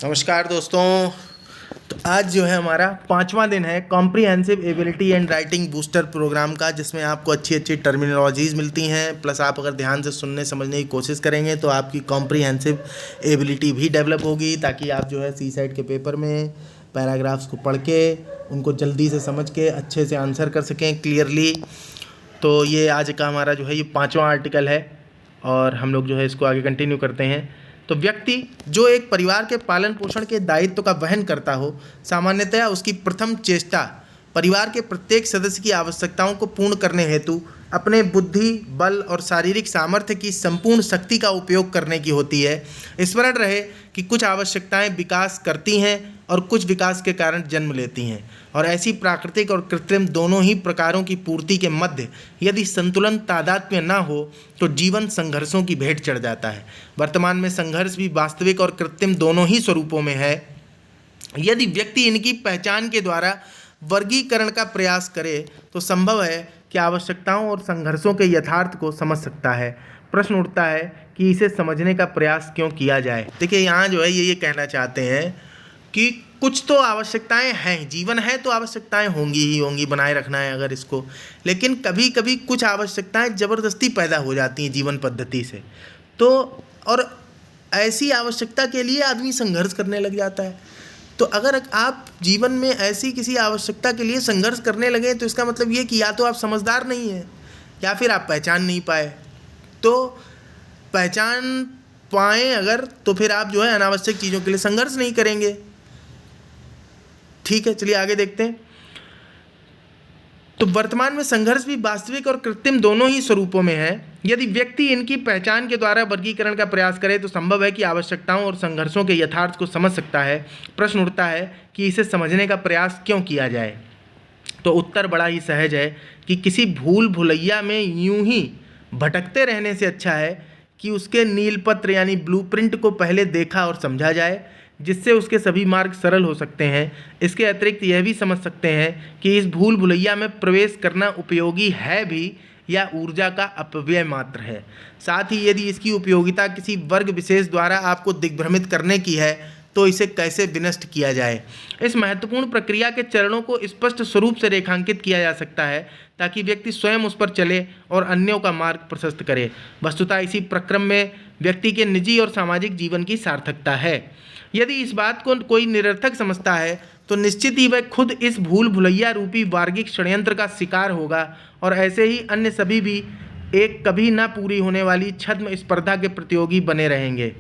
नमस्कार दोस्तों। तो आज जो है हमारा 5वां दिन है comprehensive ability and writing booster program का, जिसमें आपको अच्छी अच्छी टर्मिनोलॉजीज़ मिलती हैं। प्लस आप अगर ध्यान से सुनने समझने की कोशिश करेंगे तो आपकी कॉम्प्रिहेंसिव एबिलिटी भी डेवलप होगी, ताकि आप जो है सी साइट के पेपर में पैराग्राफ्स को पढ़ के उनको जल्दी से समझ के अच्छे से आंसर कर सकें क्लियरली। तो ये आज का हमारा जो है ये 5वां आर्टिकल है और हम लोग जो है इसको आगे कंटिन्यू करते हैं। तो व्यक्ति जो एक परिवार के पालन पोषण के दायित्व का वहन करता हो, सामान्यतया उसकी प्रथम चेष्टा परिवार के प्रत्येक सदस्य की आवश्यकताओं को पूर्ण करने हेतु अपने बुद्धि, बल और शारीरिक सामर्थ्य की संपूर्ण शक्ति का उपयोग करने की होती है। स्मरण रहे कि कुछ आवश्यकताएं विकास करती हैं और कुछ विकास के कारण जन्म लेती हैं, और ऐसी प्राकृतिक और कृत्रिम दोनों ही प्रकारों की पूर्ति के मध्य यदि संतुलन तादात्म्य न हो तो जीवन संघर्षों की भेंट चढ़ जाता है। वर्तमान में संघर्ष भी वास्तविक और कृत्रिम दोनों ही स्वरूपों में है। यदि व्यक्ति इनकी पहचान के द्वारा वर्गीकरण का प्रयास करे तो संभव है कि आवश्यकताओं और संघर्षों के यथार्थ को समझ सकता है। प्रश्न उठता है कि इसे समझने का प्रयास क्यों किया जाए। देखिए, यहाँ जो है ये कहना चाहते हैं कि कुछ तो आवश्यकताएं हैं, जीवन है तो आवश्यकताएं होंगी ही होंगी, बनाए रखना है अगर इसको, लेकिन कभी कभी कुछ आवश्यकताएं ज़बरदस्ती पैदा हो जाती हैं जीवन पद्धति से। तो और ऐसी आवश्यकता के लिए आदमी संघर्ष करने लग जाता है। तो अगर आप जीवन में ऐसी किसी आवश्यकता के लिए संघर्ष करने लगे तो इसका मतलब ये कि या तो आप समझदार नहीं हैं या फिर आप पहचान नहीं पाए। तो पहचान पाएँ अगर, तो फिर आप जो है अनावश्यक चीज़ों के लिए संघर्ष नहीं करेंगे। ठीक है, चलिए आगे देखते हैं। तो वर्तमान में संघर्ष भी वास्तविक और कृत्रिम दोनों ही स्वरूपों में है। यदि व्यक्ति इनकी पहचान के द्वारा वर्गीकरण का प्रयास करे तो संभव है कि आवश्यकताओं और संघर्षों के यथार्थ को समझ सकता है। प्रश्न उठता है कि इसे समझने का प्रयास क्यों किया जाए। तो उत्तर बड़ा ही सहज है कि किसी भूल भुलैया में यूं ही भटकते रहने से अच्छा है कि उसके नीलपत्र यानी ब्लूप्रिंट को पहले देखा और समझा जाए, जिससे उसके सभी मार्ग सरल हो सकते हैं। इसके अतिरिक्त यह भी समझ सकते हैं कि इस भूल भुलैया में प्रवेश करना उपयोगी है भी या ऊर्जा का अपव्यय मात्र है। साथ ही यदि इसकी उपयोगिता किसी वर्ग विशेष द्वारा आपको दिग्भ्रमित करने की है तो इसे कैसे विनष्ट किया जाए। इस महत्वपूर्ण प्रक्रिया के चरणों को स्पष्ट स्वरूप से रेखांकित किया जा सकता है ताकि व्यक्ति स्वयं उस पर चले और अन्यों का मार्ग प्रशस्त करे। वस्तुतः इसी प्रक्रम में व्यक्ति के निजी और सामाजिक जीवन की सार्थकता है। यदि इस बात को कोई निरर्थक समझता है तो निश्चित ही वह खुद इस भूल भुलैया रूपी वार्गिक षड्यंत्र का शिकार होगा, और ऐसे ही अन्य सभी भी एक कभी न पूरी होने वाली छद्म स्पर्धा के प्रतियोगी बने रहेंगे,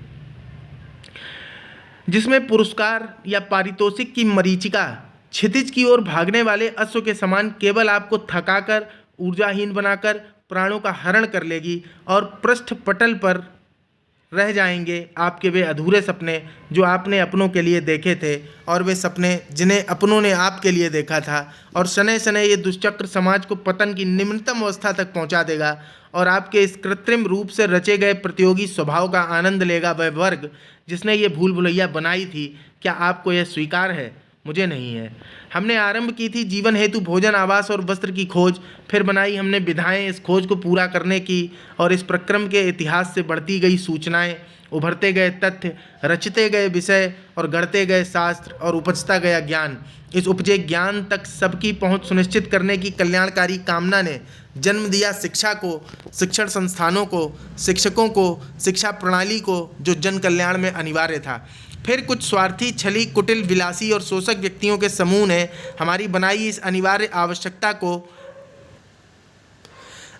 जिसमें पुरस्कार या पारितोषिक की मरीचिका क्षितिज की ओर भागने वाले अश्व के समान केवल आपको थकाकर, ऊर्जाहीन बनाकर प्राणों का हरण कर लेगी, और पृष्ठ पटल पर रह जाएंगे आपके वे अधूरे सपने जो आपने अपनों के लिए देखे थे, और वे सपने जिन्हें अपनों ने आपके लिए देखा था। और शनै शनै ये दुष्चक्र समाज को पतन की निम्नतम अवस्था तक पहुंचा देगा, और आपके इस कृत्रिम रूप से रचे गए प्रतियोगी स्वभाव का आनंद लेगा वह वर्ग जिसने ये भूल भुलैया बनाई थी। क्या आपको यह स्वीकार है? मुझे नहीं है। हमने आरंभ की थी जीवन हेतु भोजन, आवास और वस्त्र की खोज, फिर बनाई हमने विधाएं इस खोज को पूरा करने की, और इस प्रक्रम के इतिहास से बढ़ती गई सूचनाएं, उभरते गए तथ्य, रचते गए विषय और गढ़ते गए शास्त्र और उपजता गया ज्ञान। इस उपजे ज्ञान तक सबकी पहुंच सुनिश्चित करने की कल्याणकारी कामना ने जन्म दिया शिक्षा को, शिक्षण संस्थानों को, शिक्षकों को, शिक्षा प्रणाली को, जो जन कल्याण में अनिवार्य था। फिर कुछ स्वार्थी, छली, कुटिल, विलासी और शोषक व्यक्तियों के समूह ने हमारी बनाई इस अनिवार्य आवश्यकता को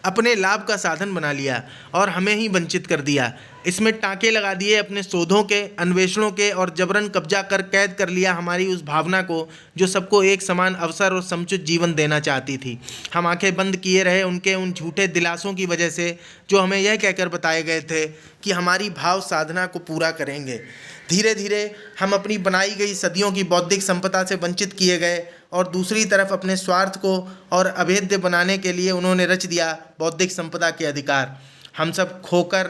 अपने लाभ का साधन बना लिया और हमें ही वंचित कर दिया। इसमें टाँके लगा दिए अपने शोधों के, अन्वेषणों के, और जबरन कब्जा कर कैद कर लिया हमारी उस भावना को जो सबको एक समान अवसर और समुचित जीवन देना चाहती थी। हम आंखें बंद किए रहे उनके उन झूठे दिलासों की वजह से जो हमें यह कहकर बताए गए थे कि हमारी भाव साधना को पूरा करेंगे। धीरे धीरे हम अपनी बनाई गई सदियों की बौद्धिक संपदा से वंचित किए गए, और दूसरी तरफ अपने स्वार्थ को और अभेद्य बनाने के लिए उन्होंने रच दिया बौद्धिक संपदा के अधिकार। हम सब खोकर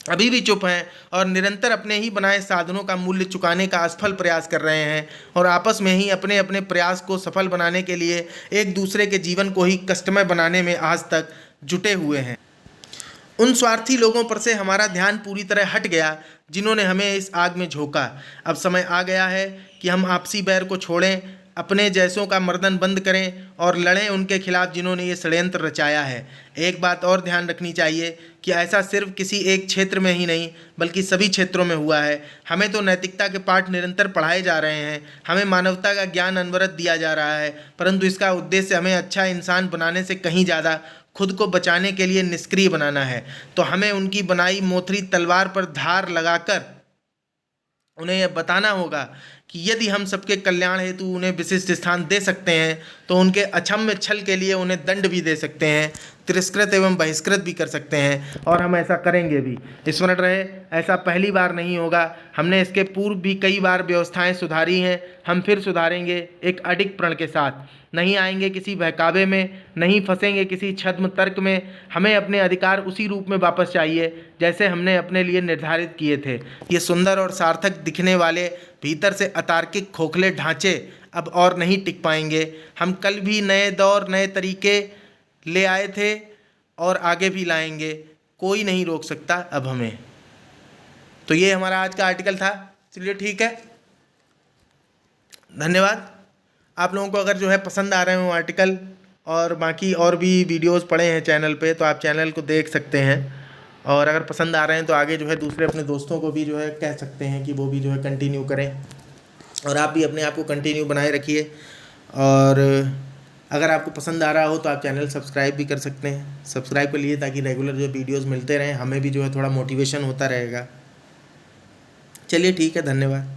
अभी भी चुप हैं और निरंतर अपने ही बनाए साधनों का मूल्य चुकाने का असफल प्रयास कर रहे हैं, और आपस में ही अपने अपने प्रयास को सफल बनाने के लिए एक दूसरे के जीवन को ही कष्टमय बनाने में आज तक जुटे हुए हैं। उन स्वार्थी लोगों पर से हमारा ध्यान पूरी तरह हट गया जिन्होंने हमें इस आग में झोंका। अब समय आ गया है कि हम आपसी बैर को छोड़ें, अपने जैसों का मर्दन बंद करें और लड़ें उनके खिलाफ जिन्होंने ये षड्यंत्र रचाया है। एक बात और ध्यान रखनी चाहिए कि ऐसा सिर्फ किसी एक क्षेत्र में ही नहीं बल्कि सभी क्षेत्रों में हुआ है। हमें तो नैतिकता के पाठ निरंतर पढ़ाए जा रहे हैं, हमें मानवता का ज्ञान अनवरत दिया जा रहा है, परंतु इसका उद्देश्य हमें अच्छा इंसान बनाने से कहीं ज़्यादा खुद को बचाने के लिए निष्क्रिय बनाना है। तो हमें उनकी बनाई मोथरी तलवार पर धार लगाकर उन्हें यह बताना होगा कि यदि हम सबके कल्याण हेतु उन्हें विशिष्ट स्थान दे सकते हैं तो उनके अक्षम्य छल के लिए उन्हें दंड भी दे सकते हैं, तिरस्कृत एवं बहिष्कृत भी कर सकते हैं, और हम ऐसा करेंगे भी। स्मरण रहे, ऐसा पहली बार नहीं होगा। हमने इसके पूर्व भी कई बार व्यवस्थाएं सुधारी हैं, हम फिर सुधारेंगे एक अडिग प्रण के साथ। नहीं आएंगे किसी बहकावे में, नहीं फंसेंगे किसी छद्म तर्क में। हमें अपने अधिकार उसी रूप में वापस चाहिए जैसे हमने अपने लिए निर्धारित किए थे। ये सुंदर और सार्थक दिखने वाले भीतर से अतार्किक खोखले ढांचे अब और नहीं टिक पाएंगे। हम कल भी नए दौर नए तरीके ले आए थे और आगे भी लाएंगे, कोई नहीं रोक सकता अब हमें। तो ये हमारा आज का आर्टिकल था। चलिए ठीक है, धन्यवाद। आप लोगों को अगर जो है पसंद आ रहे हो आर्टिकल और बाकी और भी वीडियोस पड़े हैं चैनल पे तो आप चैनल को देख सकते हैं, और अगर पसंद आ रहे हैं तो आगे जो है दूसरे अपने दोस्तों को भी जो है कह सकते हैं कि वो भी जो है कंटिन्यू करें, और आप भी अपने आप को कंटिन्यू बनाए रखिए। और अगर आपको पसंद आ रहा हो तो आप चैनल सब्सक्राइब भी कर सकते हैं। सब्सक्राइब कर लिए ताकि रेगुलर जो वीडियोज़ मिलते रहें, हमें भी जो है थोड़ा मोटिवेशन होता रहेगा। चलिए ठीक है, धन्यवाद।